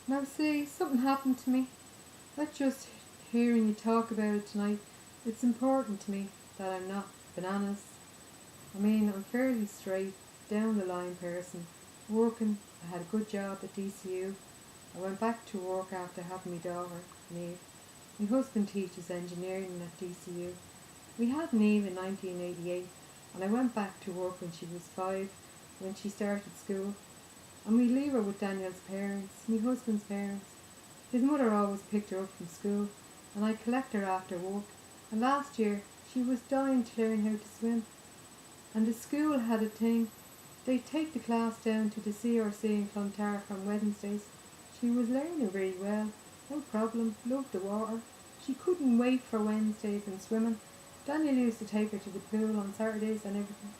Now see, something happened to me. Not just hearing you talk about it tonight, it's important to me that I'm not bananas. I mean, I'm fairly straight, down the line person. Working, I had a good job at DCU. I went back to work after having my daughter, Neve. My husband teaches engineering at DCU. We had Neve in 1988, and I went back to work when she was 5, when she started school. And we leave her with Daniel's parents, my husband's parents. His mother always picked her up from school, and I collect her after work. And last year, she was dying to learn how to swim. And the school had a thing. They'd take the class down to the CRC in Clontarf on Wednesdays. She was learning very well, no problem, loved the water. She couldn't wait for Wednesdays and swimming. Daniel used to take her to the pool on Saturdays and everything.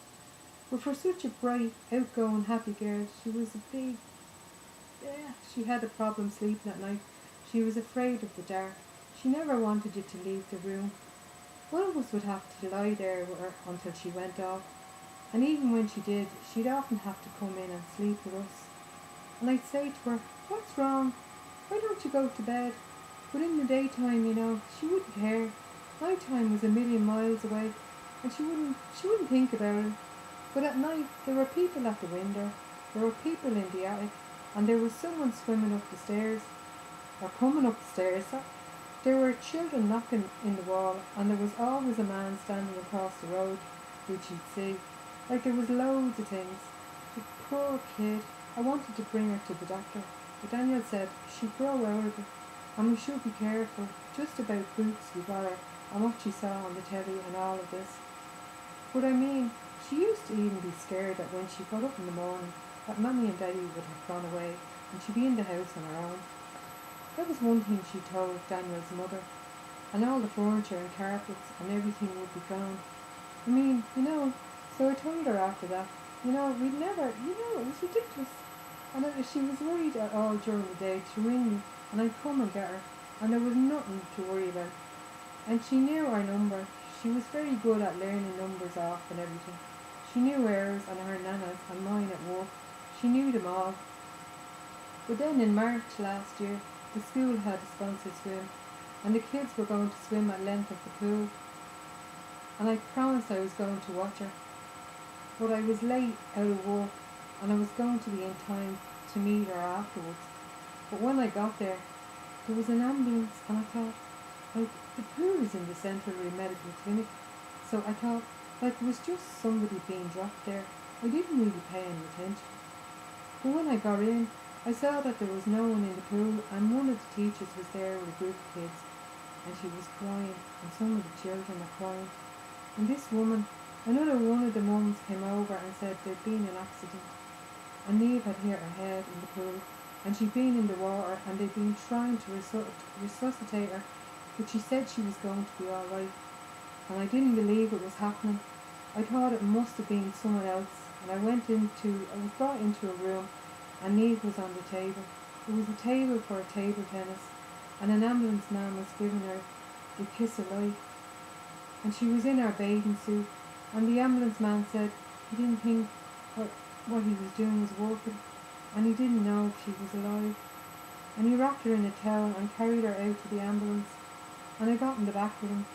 But for such a bright, outgoing, happy girl, she was she had a problem sleeping at night. She was afraid of the dark. She never wanted you to leave the room. One of us would have to lie there with her until she went off. And even when she did, she'd often have to come in and sleep with us. And I'd say to her, "What's wrong? Why don't you go to bed?" But in the daytime, she wouldn't care. Nighttime was a million miles away, and she wouldn't think about it. But at night, there were people at the window, there were people in the attic, and there was someone swimming up the stairs, or coming up the stairs. There were children knocking in the wall, and there was always a man standing across the road, which you'd see. Like there was loads of things. The poor kid. I wanted to bring her to the doctor, but Daniel said she'd grow out of it, and we should be careful, just about boots we got her, and what she saw on the telly and all of this. But I mean, she used to even be scared that when she got up in the morning, that Mummy and Daddy would have gone away, and she'd be in the house on her own. That was one thing she told Daniel's mother, and all the furniture and carpets and everything would be gone. I mean, so I told her after that, we'd never, it was ridiculous. And if she was worried at all during the day to ring me, and I'd come and get her, and there was nothing to worry about. And she knew our number. She was very good at learning numbers off and everything. She knew ours and her nana's and mine at work. She knew them all. But then in March last year, the school had a sponsored swim, and the kids were going to swim at length of the pool. And I promised I was going to watch her. But I was late out of work, and I was going to be in time to meet her afterwards. But when I got there was an ambulance, and I thought, the pool is in the Central Medical Clinic. So I thought, it was just somebody being dropped there. I didn't really pay any attention. But when I got in, I saw that there was no one in the pool, and one of the teachers was there with a group of kids, and she was crying, and some of the children were crying. And this woman, another one of the mums, came over and said there'd been an accident, and Neve had hit her head in the pool, and she'd been in the water, and they'd been trying to resuscitate her, but she said she was going to be all right. And I didn't believe it was happening. I thought it must have been someone else, and I was brought into a room, and Neve was on the table. It was a table for a table tennis, and an ambulance man was giving her the kiss of life. And she was in her bathing suit, and the ambulance man said he didn't think what he was doing was working, and he didn't know if she was alive. And he wrapped her in a towel and carried her out to the ambulance, and I got in the back with him.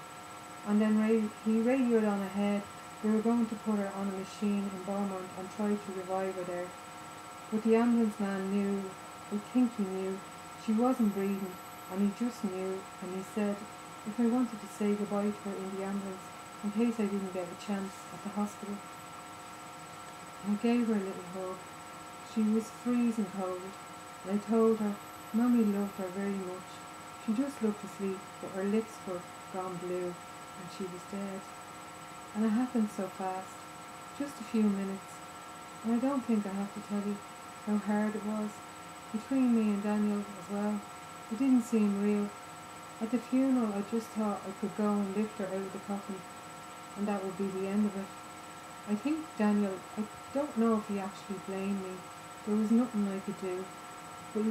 And then he radioed on ahead. They were going to put her on a machine in Beaumont and try to revive her there. But the ambulance man knew, I think he knew, she wasn't breathing, and he just knew, and he said if I wanted to say goodbye to her in the ambulance, in case I didn't get a chance at the hospital. I gave her a little hug. She was freezing cold, and I told her Mummy loved her very much. She just looked asleep, but her lips were gone blue, and she was dead. And it happened so fast, just a few minutes, and I don't think I have to tell you how hard it was, between me and Daniel as well. It didn't seem real. At the funeral, I just thought I could go and lift her out of the coffin, and that would be the end of it. I think Daniel, I don't know if he actually blamed me. There was nothing I could do. But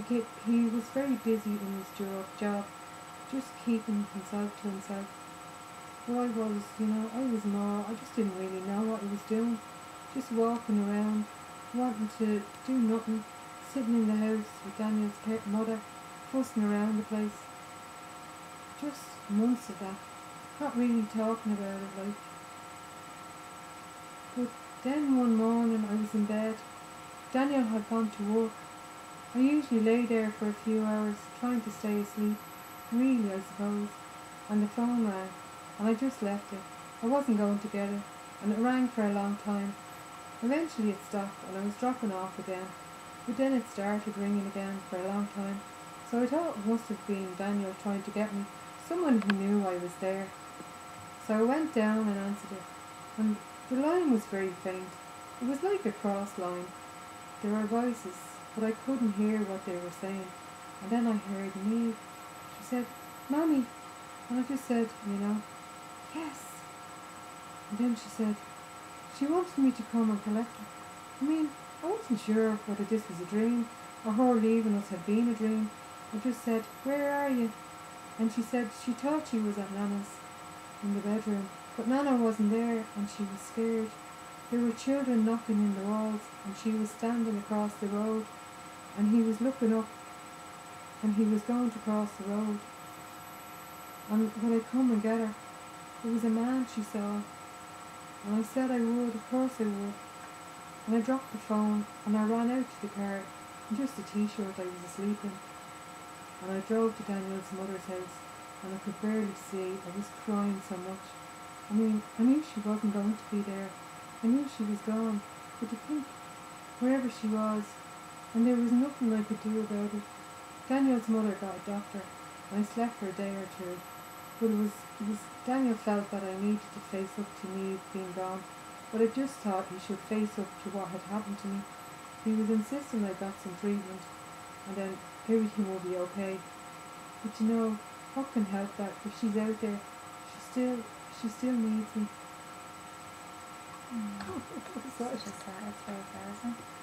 he was very busy in his job, just keeping himself to himself. But I was more, I just didn't really know what I was doing. Just walking around, wanting to do nothing, sitting in the house with Daniel's mother, fussing around the place. Just months of that. Not really talking about it, like. But then one morning I was in bed. Daniel had gone to work. I usually lay there for a few hours, trying to stay asleep. Really, I suppose. And the phone rang, and I just left it. I wasn't going to get it, and it rang for a long time. Eventually it stopped, and I was dropping off again. But then it started ringing again for a long time. So I thought it must have been Daniel trying to get me, someone who knew I was there. So I went down and answered it, and the line was very faint. It was like a cross line. There were voices, but I couldn't hear what they were saying. And then I heard Neve. She said, "Mommy." And I just said, "Yes." And then she said, she wanted me to come and collect her. I mean, I wasn't sure whether this was a dream or her leaving us had been a dream. I just said, "Where are you?" And she said she thought she was at Nana's in the bedroom, but Nana wasn't there and she was scared. There were children knocking in the walls and she was standing across the road and he was looking up and he was going to cross the road. And would I come and get her? It was a man she saw. And I said I would, of course I would. And I dropped the phone and I ran out to the car in just a t-shirt I was asleep in. And I drove to Daniel's mother's house and I could barely see. I was crying so much. I mean, I knew she wasn't going to be there. I knew she was gone. But to think, wherever she was, and there was nothing I could do about it. Daniel's mother got a doctor and I slept for a day or two. But it was Daniel felt that I needed to face up to Neve being gone, but I just thought he should face up to what had happened to me. He was insisting I got some treatment, and then everything will be okay. But what can help that? If she's out there, she still needs me. It's just sad. It's very sad, isn't it?